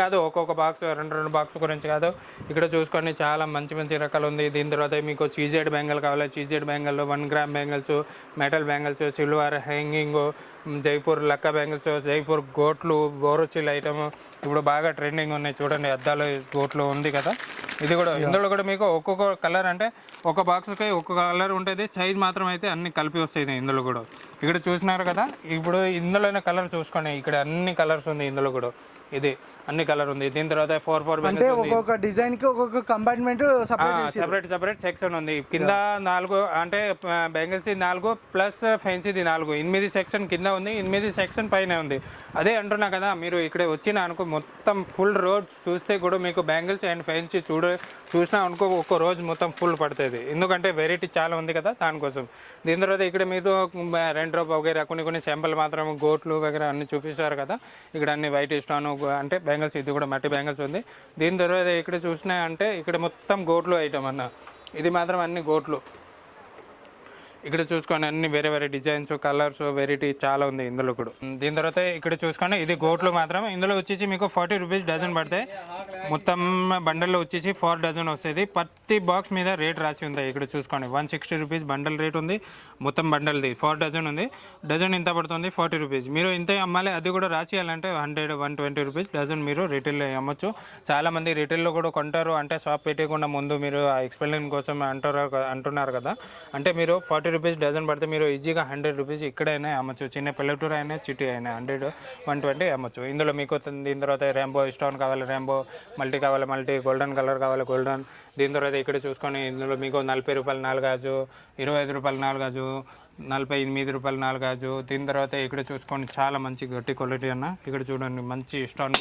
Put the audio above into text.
కాదు, ఒక్కొక్క box 2 box గురించి కాదు. ఇక్కడ చూసుకొని చాలా మంచి మంచి రకాలు ఉంది. దీని తర్వాత మీకు చీజెడ్ బ్యాంగిల్ కావాలి, చీజెడ్ బ్యాంగిల్లో 1 gram bangles, metal bangles, silver hanging, Jaipur లక్క బ్యాంగిల్స్, జైపూర్ గోట్లు, బోరోచిల్ ఐటమ్ ఇప్పుడు బాగా ట్రెండింగ్ ఉన్నాయి. చూడండి అద్దాలు గోట్లు ఉంది కదా, ఇది కూడా. ఇందులో కూడా మీకు ఒక్కొక్క కలర్ అంటే ఒక బాక్స్కి ఒక్కొక్క కలర్ ఉంటుంది. సైజ్ మాత్రం అయితే అన్ని కలిపి వస్తాయి ఇందులో కూడా. ఇక్కడ చూసినారు కదా, ఇప్పుడు ఇందులోనే కలర్ చూసుకోండి, ఇక్కడ అన్ని కలర్స్ ఉంది ఇందులో కూడా. ఇది అన్ని కలర్ ఉంది. దీని తర్వాత 4 అంటే ఒక్కొక్క డిజైన్ కి ఒక్కొక్క కంపార్ట్మెంట్ సెపరేట్ సెక్షన్ ఉంది. కింద 4 అంటే బెంగిల్స్ 4 ప్లస్ ఫెన్సీది 4, 8 సెక్షన్ కింద ఉంది, 8 సెక్షన్ పైన ఉంది. అదే అంటున్నా కదా, మీరు ఇక్కడ వచ్చిన అనుకో మొత్తం ఫుల్ రోడ్ చూస్తే కూడా మీకు బ్యాంగిల్స్ అండ్ ఫెన్సీ చూసినా అనుకో ఒక్క రోజు మొత్తం ఫుల్ పడుతుంది. ఎందుకంటే వెరైటీ చాలా ఉంది కదా, దానికోసం. దీని తర్వాత ఇక్కడ మీరు రెండ్రో వగైరా కొన్ని శాంపుల్ మాత్రం గోట్లు వగైరా అన్ని చూపిస్తారు కదా. ఇక్కడ అన్ని వైట్ స్టోన్ అంటే బ్యాంగిల్స్, ఇది కూడా మట్టి బ్యాంగిల్స్ ఉంది. దీని తర్వాత ఇక్కడ చూసినా అంటే ఇక్కడ మొత్తం గోట్లు ఐటమ్ అన్న, ఇది మాత్రం అన్ని గోట్లు. ఇక్కడ చూసుకోండి అన్ని వేరే వేరే డిజైన్స్, కలర్స్, వెరైటీ చాలా ఉంది ఇందులో కూడా. దీని తర్వాత ఇక్కడ చూసుకోండి ఇది గోట్లు మాత్రం. ఇందులో వచ్చేసి మీకు 40 రూపీస్ డజన్ పడతాయి. మొత్తం బండల్లో వచ్చేసి 4 డజన్ వస్తుంది. ప్రతి బాక్స్ మీద రేట్ రాసి ఉంది. ఇక్కడ చూసుకోండి 160 రూపీస్ బండల్ రేట్ ఉంది. మొత్తం బండల్ది 4 డజన్ ఉంది. డజన్ ఇంత పడుతుంది 40 రూపీస్. మీరు ఇంత అమ్మాలి, అది కూడా రాసియాలంటే 100-120 రూపీస్ డజన్ మీరు రిటైల్లో అమ్మొచ్చు. చాలామంది రిటైల్లో కూడా కొంటారు. అంటే షాప్ పెట్టకుండా ముందు మీరు ఎక్స్పెరిమెంట్ కోసం అంటున్నారు కదా, అంటే మీరు 40 రూపీస్ డజన్ పడితే మీరు ఈజీగా 100 రూపీస్ ఇక్కడైనా అమ్మచ్చు. చిన్న పల్లెటూరు అయినా చిట్టి అయినా 100-120 అమ్మచ్చు. ఇందులో మీకు దీని తర్వాత ర్యాంబో స్టోన్ కావాలి, ర్యాంబో మల్టీ కావాలి, మల్టీ గోల్డెన్ కలర్ కావాలి, గోల్డెన్. దీని తర్వాత ఇక్కడ చూసుకొని ఇందులో మీకు 40 రూపాయలు 4 గాజు, 25 రూపాయలు 4 గాజు, 48 రూపాయలు 4 గాజు. దీని తర్వాత ఇక్కడ చూసుకొని చాలా మంచి గట్టి క్వాలిటీ అన్న. ఇక్కడ చూడండి మంచి స్టోన్